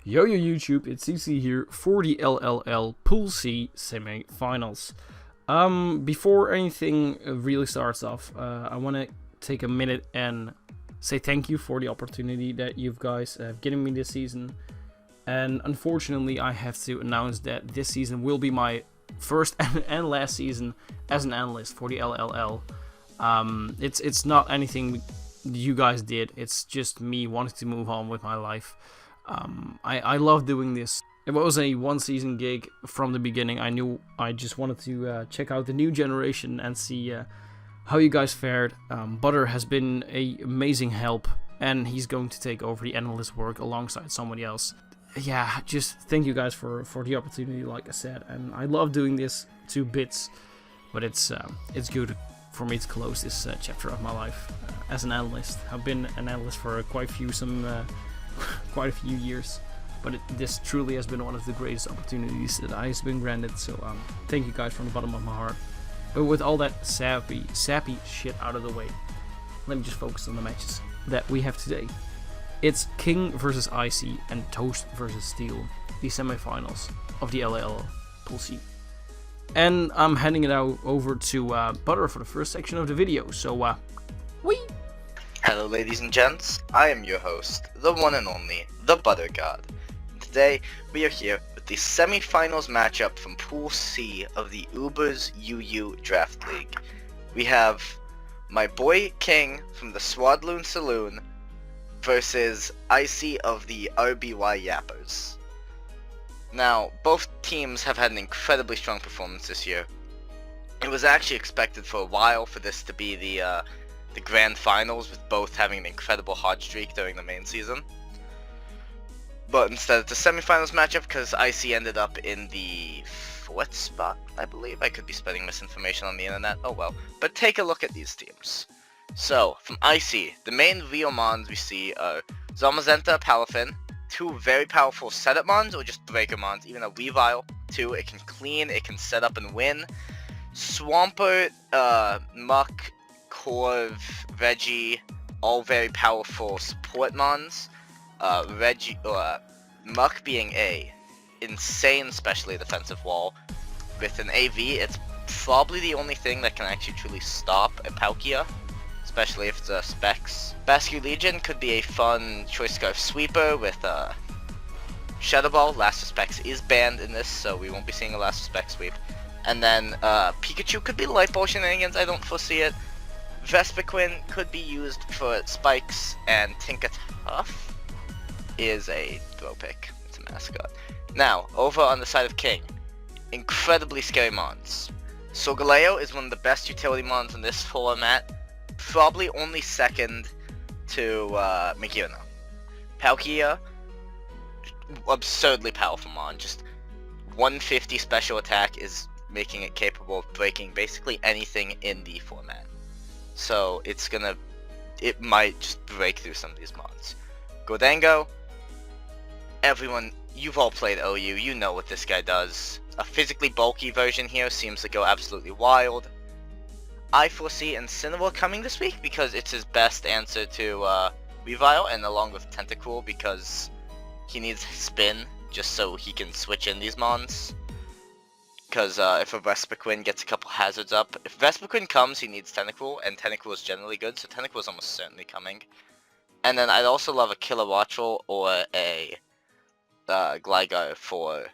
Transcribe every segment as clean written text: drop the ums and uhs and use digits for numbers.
Yo YouTube, it's CC here for the LLL Pool C Semifinals. Before anything really starts off, I want to take a minute and say thank you for the opportunity that you guys have given me this season. And unfortunately, I have to announce that this season will be my first and last season as an analyst for the LLL. It's not anything you guys did, it's just me wanting to move on with my life. I love doing this. It was a one season gig from the beginning. I knew I just wanted to check out the new generation and see how you guys fared. Butter has been an amazing help, and he's going to take over the analyst work alongside somebody else. Yeah, just thank you guys for the opportunity, like I said. And I love doing this to bits, but it's good for me to close this chapter of my life as an analyst. I've been an analyst for quite a few years, but this truly has been one of the greatest opportunities that I have been granted, so thank you guys from the bottom of my heart. But with all that sappy shit out of the way, let me just focus on the matches that we have today. It's King versus Icy and Toast versus Steel, the semifinals of the LLL Pool C. And I'm handing it out over to Butter for the first section of the video, so wee! Hello ladies and gents, I am your host, the one and only, the ButterGod. Today, we are here with the semi-finals matchup from Pool C of the Ubers UU Draft League. We have my boy King from the Swadloon Saloon versus Icy of the RBY Yappers. Now, both teams have had an incredibly strong performance this year. It was actually expected for a while for this to be the grand finals, with both having an incredible hot streak during the main season. But instead it's a semifinals matchup because Icy ended up in the 4th spot, I believe. I could be spreading misinformation on the internet, oh well. But take a look at these teams. So, from Icy, the main real mons we see are Zamazenta, Palafin, two very powerful setup mons, or just breaker mons, even a Weavile, two, it can clean, it can set up and win. Swampert, Muck, Corv, Reggie, all very powerful support mons. Muck being a insane specially defensive wall. With an AV, it's probably the only thing that can actually truly stop a Palkia, especially if it's a Specs. Bascu Legion could be a fun Choice Scarf Sweeper with Shadow Ball. Last of Specs is banned in this, so we won't be seeing a Last of Specs sweep. And then Pikachu could be Light Ball shenanigans, I don't foresee it. Vespiquen could be used for spikes, and Tinkatuff is a throw pick. It's a mascot. Now, over on the side of King, incredibly scary mons. Solgaleo is one of the best utility mons in this format, probably only second to Magearna. Palkia, absurdly powerful mon, just 150 special attack is making it capable of breaking basically anything in the format. So it might just break through some of these mods. Gordongo, everyone, you've all played OU, you know what this guy does. A physically bulky version here seems to go absolutely wild. I foresee Incineroar coming this week because it's his best answer to Weavile, and along with Tentacool because he needs spin just so he can switch in these mons. Because if a Vespiquen gets a couple hazards up, if Vespiquen comes, he needs Tentacool, and Tentacool is generally good, so Tentacool is almost certainly coming. And then I'd also love a Kilowattrel or a Gligar for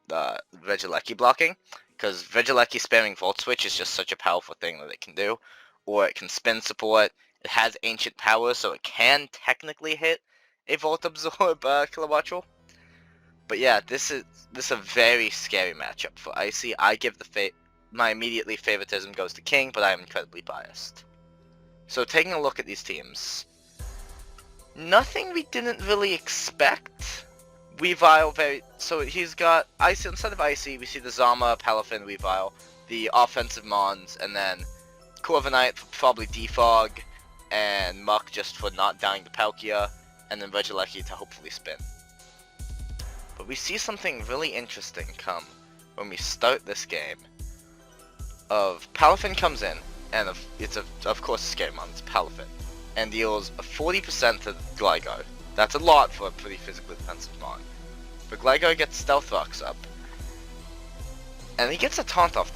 Regieleki blocking, because Regieleki spamming Volt Switch is just such a powerful thing that it can do. Or it can spin support, it has ancient power, so it can technically hit a Volt Absorb Kilowattrel. But yeah, this is a very scary matchup for Icy. I give my immediately favoritism goes to King, but I am incredibly biased. So taking a look at these teams, nothing we didn't really expect. Weavile so he's got Icy instead of Icy. We see the Zama, Palafin, Weavile, the offensive mons, and then Corviknight for probably Defog, and Muck just for not dying to Palkia, and then Regieleki to hopefully spin. But we see something really interesting come when we start this game. Palafin comes in, and it's of course a scary mon, it's Palafin, and deals a 40% to Gligar. That's a lot for a pretty physically defensive mon. But Gligar gets Stealth Rocks up. And he gets a taunt off.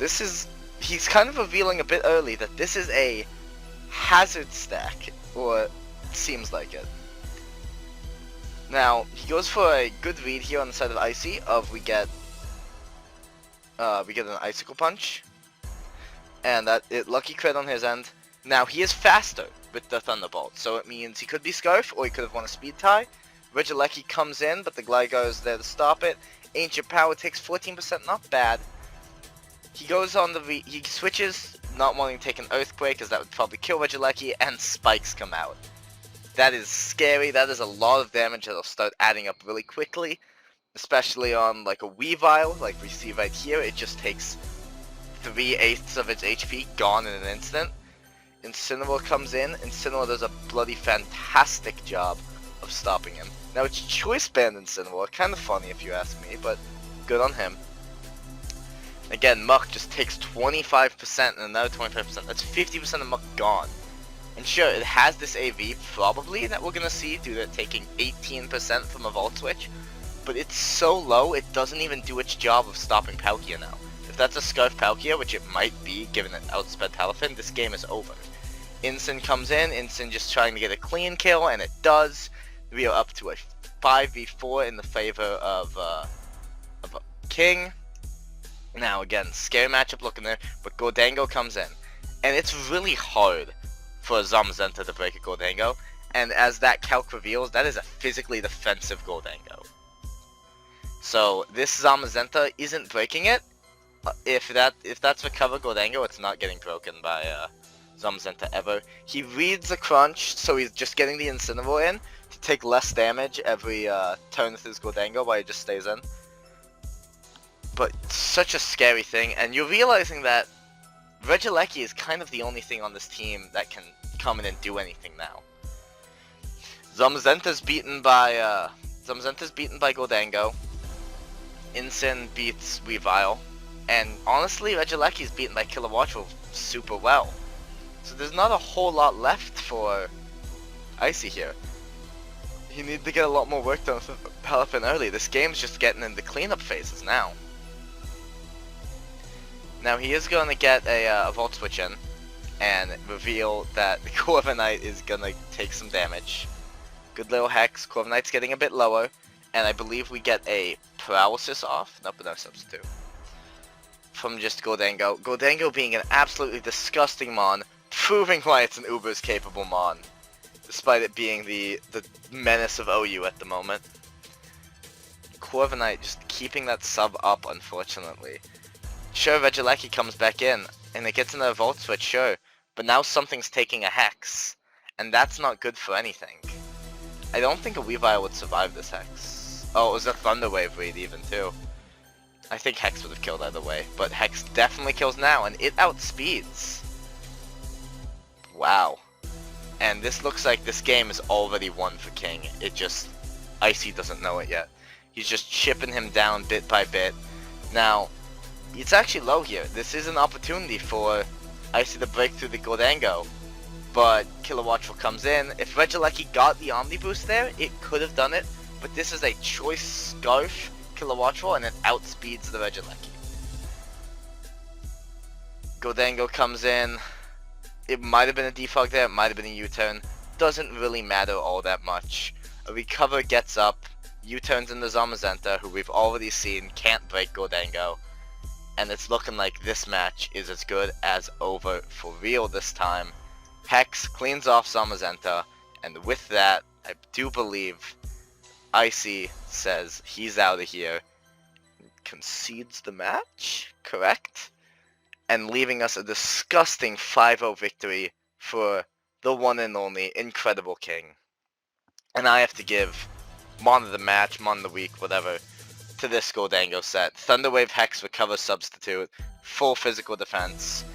He's kind of revealing a bit early that this is a hazard stack, or seems like it. Now, he goes for a good read here on the side of Icy, we get an Icicle Punch. And lucky crit on his end. Now, he is faster with the Thunderbolt, so it means he could be Scarf, or he could have won a Speed Tie. Regieleki comes in, but the Gligar is there to stop it. Ancient Power takes 14%, not bad. He goes on he switches, not wanting to take an Earthquake, because that would probably kill Regieleki, and Spikes come out. That is scary. That is a lot of damage that'll start adding up really quickly, especially on like a Weavile, like we see right here. It just takes 3/8 of its HP gone in an instant. Incineroar comes in. Incineroar does a bloody fantastic job of stopping him. Now it's Choice Band Incineroar, kind of funny if you ask me, but good on him. Again, Muck just takes 25% and another 25%. That's 50% of Muck gone. And sure, it has this AV probably that we're gonna see due to it taking 18% from a Volt Switch, but it's so low it doesn't even do its job of stopping Palkia now. If that's a Scarf Palkia, which it might be given it outsped Palafin, this game is over. Incin comes in, Incin just trying to get a clean kill, and it does. We are up to a 5v4 in the favor of King. Now again, scary matchup looking there, but Gholdengo comes in. And it's really hard for a Zamazenta to break a Gholdengo, and as that calc reveals, that is a physically defensive Gholdengo. So this Zamazenta isn't breaking it. If that's recover Gholdengo, it's not getting broken by Zamazenta ever. He reads the crunch, so he's just getting the Incineroar in to take less damage every turn with his Gholdengo while he just stays in. But such a scary thing, and you're realizing that Regieleki is kind of the only thing on this team that can come in and do anything now. Zamazenta's beaten by Gholdengo. Incin beats Weavile, and honestly, Regieleki's beaten by Kilowattrel super well. So there's not a whole lot left for Icy here. He needs to get a lot more work done with Palafin early. This game's just getting into cleanup phases now. Now he is going to get a Volt Switch in and reveal that the Corviknight is going to take some damage. Good little Hex. Corviknight's getting a bit lower, and I believe we get a Paralysis off. Nope, no substitute. From just Gholdengo. Gholdengo being an absolutely disgusting Mon, proving why it's an Uber's capable Mon, despite it being the menace of OU at the moment. Corviknight just keeping that sub up, unfortunately. Sure, Regieleki comes back in, and it gets another Volt Switch, sure, but now something's taking a Hex, and that's not good for anything. I don't think a Weavile would survive this Hex. Oh, it was a Thunder Wave read even, too. I think Hex would have killed either way, but Hex definitely kills now, and it outspeeds. Wow. And this looks like this game is already won for King. It just, Icy doesn't know it yet. He's just chipping him down bit by bit. Now, it's actually low here. This is an opportunity for Icy to break through the Gholdengo, but Kilowattrel comes in. If Regieleki got the Omni Boost there, it could have done it, but this is a choice Scarf Kilowattrel, and it outspeeds the Regieleki. Gholdengo comes in. It might have been a defog there, it might have been a U-turn. Doesn't really matter all that much. A recover gets up, U-turns into Zamazenta, who we've already seen can't break Gholdengo. And it's looking like this match is as good as over for real this time. Hex cleans off Zamazenta, and with that, I do believe Icy says he's out of here. Concedes the match, correct? And leaving us a disgusting 5-0 victory for the one and only incredible King. And I have to give Mon of the match, Mon of the week, whatever, to this Gholdengo set. Thunderwave Hex Recover Substitute, full physical defense.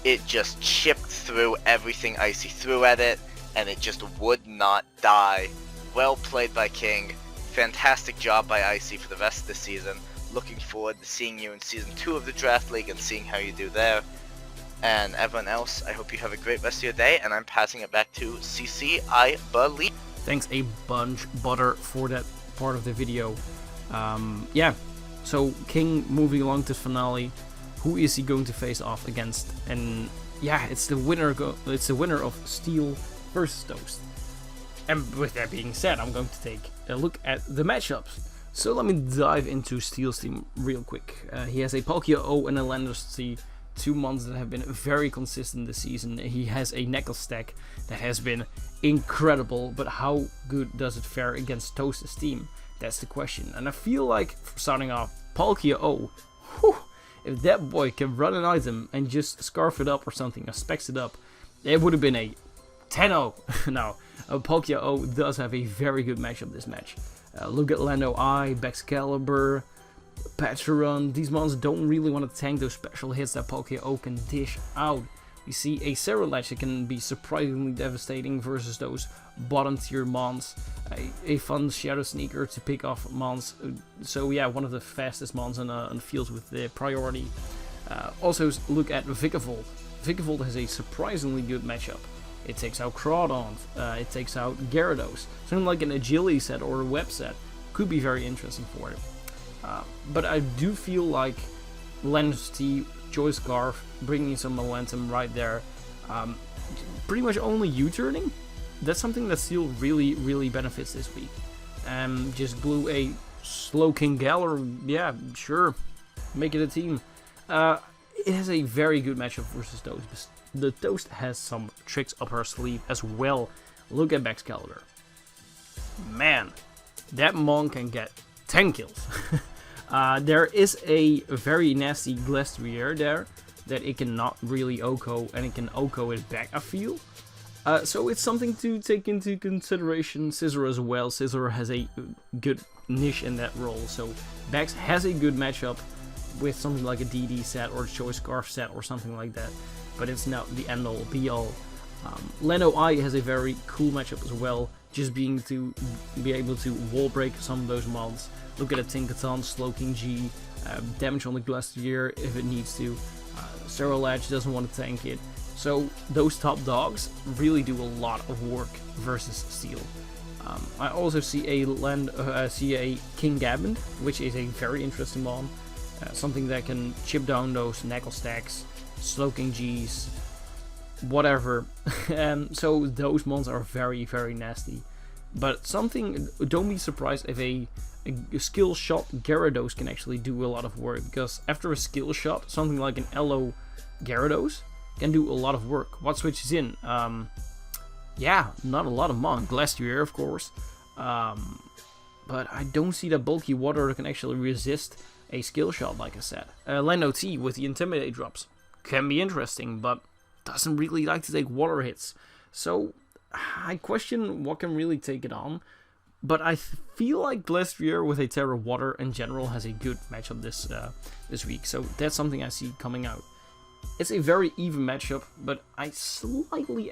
It just chipped through everything Icy threw at it, and it just would not die. Well played by King. Fantastic job by Icy for the rest of the season. Looking forward to seeing you in Season 2 of the Draft League and seeing how you do there. And everyone else, I hope you have a great rest of your day, and I'm passing it back to CC, I believe. Thanks a bunch, Butter, for that part of the video. Yeah, so King moving along to finale. Who is he going to face off against? And yeah, it's the winner. It's the winner of Steel versus Toast. And with that being said, I'm going to take a look at the matchups. So let me dive into Steel's team real quick. He has a Palkia O and a Landers T, 2 mons that have been very consistent this season. He has a Necklace stack that has been incredible, but how good does it fare against Toast's team? That's the question. And I feel like, starting off, Palkia O, whew, if that boy can run an item and just scarf it up or something, or specs it up, it would have been a 10-0. Now, Palkia O does have a very good matchup this match. Look at Lando I, Baxcalibur, Patron. These mons don't really want to tank those special hits that Palkia O can dish out. We see a Cerulege that can be surprisingly devastating versus those bottom tier mons. A fun Shadow Sneaker to pick off mons. So yeah, one of the fastest mons on the field with the priority. Also look at Vikavolt. Vikavolt has a surprisingly good matchup. It takes out Crawdon, it takes out Gyarados. Something like an agility set or a web set could be very interesting for it. But I do feel like Landers T, Joy Scarf, bringing some momentum right there. Pretty much only U-turning. That's something that Steel really benefits this week. Just blew a Slowking Galar, yeah, sure, make it a team. It has a very good matchup versus Toast. The Toast has some tricks up her sleeve as well. Look at Baxcalibur. Man, that mon can get 10 kills. There is a very nasty Glastrier there that it cannot really OHKO, and it can OHKO it back, I feel. So it's something to take into consideration. Scizor as well. Scizor has a good niche in that role. So Bax has a good matchup with something like a DD set or a Choice Scarf set or something like that. But it's not the end all be all. Leno I has a very cool matchup as well. Just being to be able to wall break some of those mons. Look at a Tinkaton, Slowking G, damage on the Glastrier if it needs to. Cerulege doesn't want to tank it. So those top dogs really do a lot of work versus Steel. I also see a King Gabin, which is a very interesting mon. Something that can chip down those Knuckle stacks, Slowking Gs, whatever. So those mons are very nasty. But something, don't be surprised if a skill shot Gyarados can actually do a lot of work, because after a skill shot, something like an Elo Gyarados can do a lot of work. What switches in? Yeah, not a lot of mon. Glastrier, of course. But I don't see that bulky water can actually resist a skill shot, like I said. Lando T with the Intimidate drops can be interesting, but doesn't really like to take water hits. So I question what can really take it on. But I feel like Glastrier with a Terra Water in general has a good matchup this week. So that's something I see coming out. It's a very even matchup, but I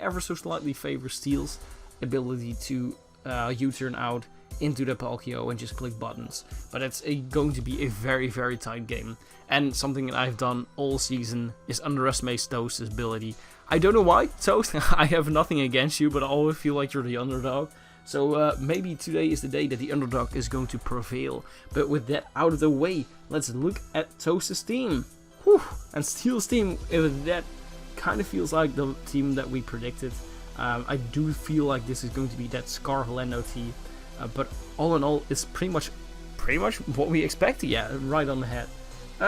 ever so slightly favor Steel's ability to U-turn out into the Palkia and just click buttons. But it's going to be a very tight game. And something that I've done all season is underestimate Toast's ability. I don't know why, Toast, I have nothing against you, but I always feel like you're the underdog. So maybe today is the day that the underdog is going to prevail. But with that out of the way, let's look at Toast's team. Whew. And Steel's team, that kind of feels like the team that we predicted. I do feel like this is going to be that Scarf Lando T. But all in all, it's pretty much what we expected. Yeah, right on the head.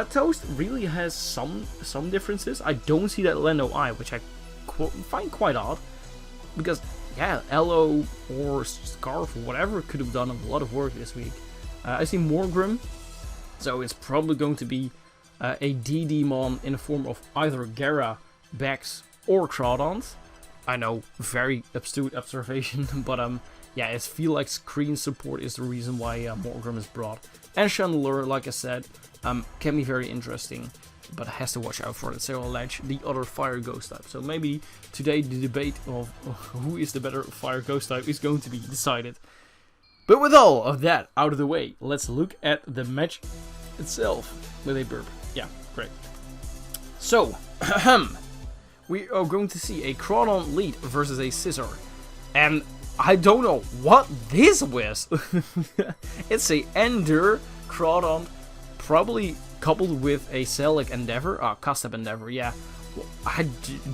Toast really has some differences. I don't see that Lando I, which I find quite odd. Because, yeah, Elo or Scarf or whatever could have done a lot of work this week. I see Morgrim, so it's probably going to be a DD mon in the form of either Gara, Bax, or Crawdons. I know, very astute observation, but yeah, I feel like screen support is the reason why Morgrim is brought. And Chandler, like I said, can be very interesting, but has to watch out for the Cerulege, the other Fire Ghost type. So maybe today the debate of who is the better Fire Ghost type is going to be decided. But with all of that out of the way, let's look at the match itself with a burp. Yeah, great. So, we are going to see a Crawdon lead versus a Scizor. And I don't know what this was. It's a Ender Crawdon, probably coupled with a Celic Endeavor, Custap Endeavor, yeah.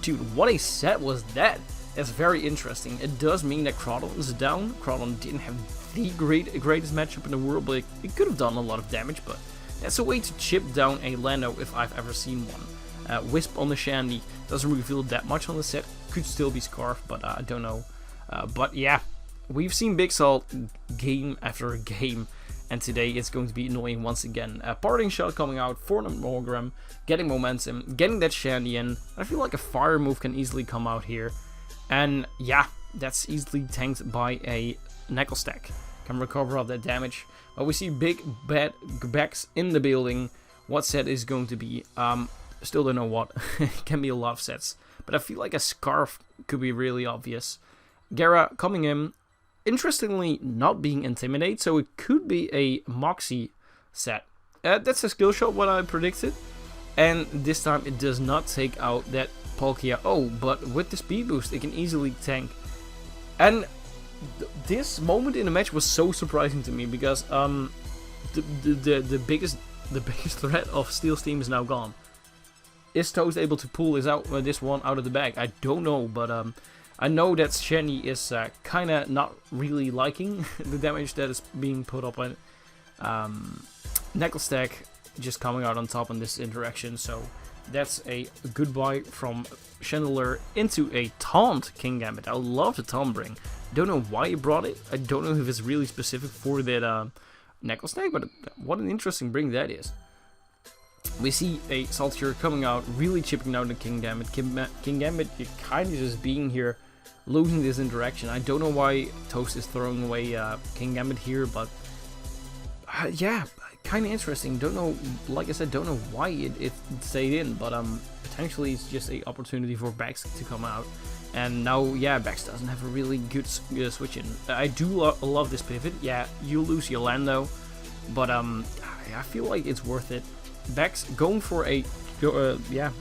Dude, what a set was that? That's very interesting. It does mean that Crawdon is down. Crawdon didn't have the greatest matchup in the world, but it could have done a lot of damage, but that's a way to chip down a Lando if I've ever seen one. Wisp on the Shandy doesn't reveal that much on the set. Could still be Scarf, but I don't know. But yeah, we've seen Big Salt game after game, and today it's going to be annoying once again. Parting Shot coming out for the Morgram, getting momentum, getting that Shandy in. I feel like a fire move can easily come out here. And yeah, that's easily tanked by a Knuckle Stack. Can recover all that damage. But we see big bad backs in the building. What set is going to be? Still don't know what. It can be a lot of sets. But I feel like a Scarf could be really obvious. Gera coming in. Interestingly, not being Intimidate, so it could be a Moxie set. That's a skill shot, what I predicted. And this time it does not take out that Palkia. Oh, but with the speed boost, it can easily tank. And this moment in the match was so surprising to me because the biggest threat of Steel's team is now gone. Is Toast able to pull this one out of the bag? I don't know, but I know that Shenny is kind of not really liking the damage that is being put up on Knuckle Stack just coming out on top on this interaction, so that's a goodbye from Chandelier into a taunt King Gambit. I love the taunt bring. Don't know why he brought it. I don't know if it's really specific for that Knuckle Stack, but what an interesting bring that is. We see a Saltier coming out, really chipping down the King Gambit. King Gambit kind of just being here, losing this interaction. I don't know why Toast is throwing away King Gambit here, but yeah, kind of interesting. Don't know, like I said, don't know why it stayed in, but potentially it's just a opportunity for Bax to come out. And now, yeah, Bax doesn't have a really good switch in. I do love this pivot. Yeah, you lose your Lando, but I feel like it's worth it. Bax going for a yeah,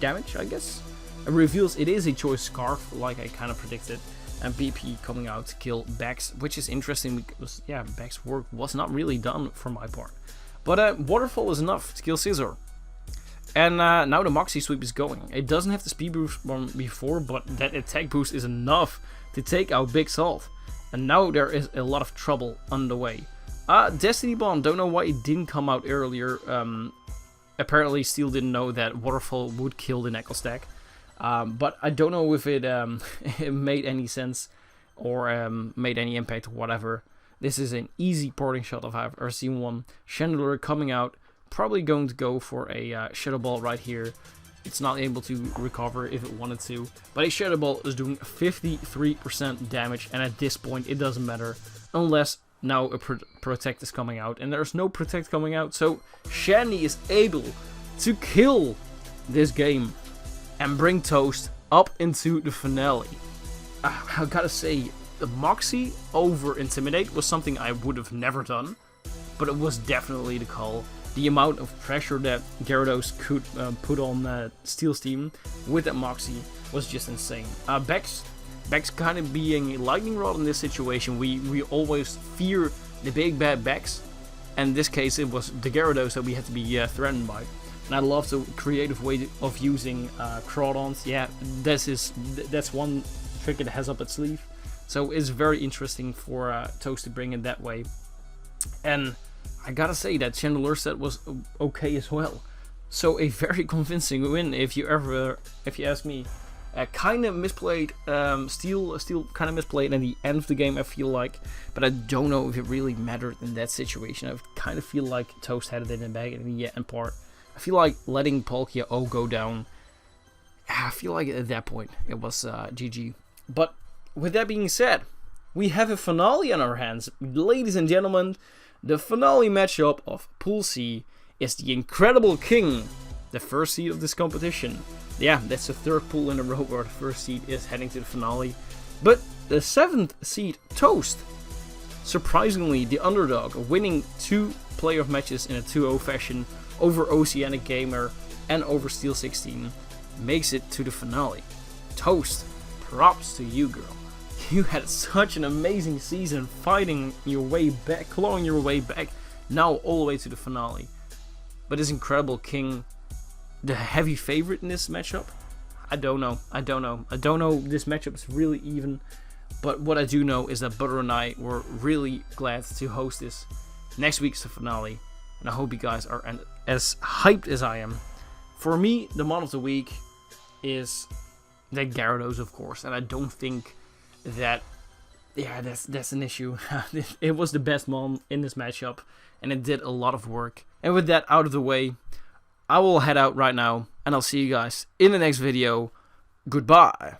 damage, I guess. It reveals it is a choice Scarf, like I kind of predicted. And BP coming out to kill Bax, which is interesting because, yeah, Bax's work was not really done for my part. But Waterfall is enough to kill Scizor. And now the Moxie sweep is going. It doesn't have the speed boost from before, but that attack boost is enough to take out Big Salt. And now there is a lot of trouble on the way. Destiny Bond, don't know why it didn't come out earlier. Apparently Steel didn't know that Waterfall would kill the Knuckle Stack. But I don't know if it, it made any sense or made any impact or whatever. This is an easy parting shot if I've ever seen one. Chandelier coming out, probably going to go for a Shadow Ball right here. It's not able to recover if it wanted to, but a Shadow Ball is doing 53% damage, and at this point it doesn't matter unless now a Protect is coming out, and there's no Protect coming out, so Shandy is able to kill this game and bring Toast up into the finale. I gotta say, the Moxie over Intimidate was something I would have never done, but it was definitely the call. The amount of pressure that Gyarados could put on Steel's team with that Moxie was just insane. Bex kind of being a lightning rod in this situation. We always fear the big bad Bex, and in this case it was the Gyarados that we had to be threatened by. And I love the creative way of using Crawdons. Yeah, that's one trick it has up its sleeve. So it's very interesting for Toast to bring it that way. And I gotta say that Chandelier set was okay as well. So a very convincing win if you ask me. Kind of misplayed, Steel kind of misplayed in the end of the game, I feel like. But I don't know if it really mattered in that situation. I kind of feel like Toast had it in the bag in the end part. I feel like letting Palkia O go down, I feel like at that point it was GG. But with that being said, we have a finale on our hands. Ladies and gentlemen, the finale matchup of Pool C is the Incredible King, the first seed of this competition. Yeah, that's the third pool in a row where the first seed is heading to the finale. But the 7th seed, Toast, surprisingly the underdog, winning 2 playoff matches in a 2-0 fashion over Oceanic Gamer and over Steel 16, makes it to the finale. Toast, props to you, girl. You had such an amazing season, fighting your way back, clawing your way back, now all the way to the finale. But is Incredible King the heavy favorite in this matchup? I don't know. I don't know. This matchup is really even. But what I do know is that Butter and I were really glad to host this. Next week's the finale. And I hope you guys are as hyped as I am. For me, the mod of the week is the Gyarados, of course. And I don't think that... Yeah, that's an issue. It was the best mod in this matchup. And it did a lot of work. And with that out of the way, I will head out right now. And I'll see you guys in the next video. Goodbye.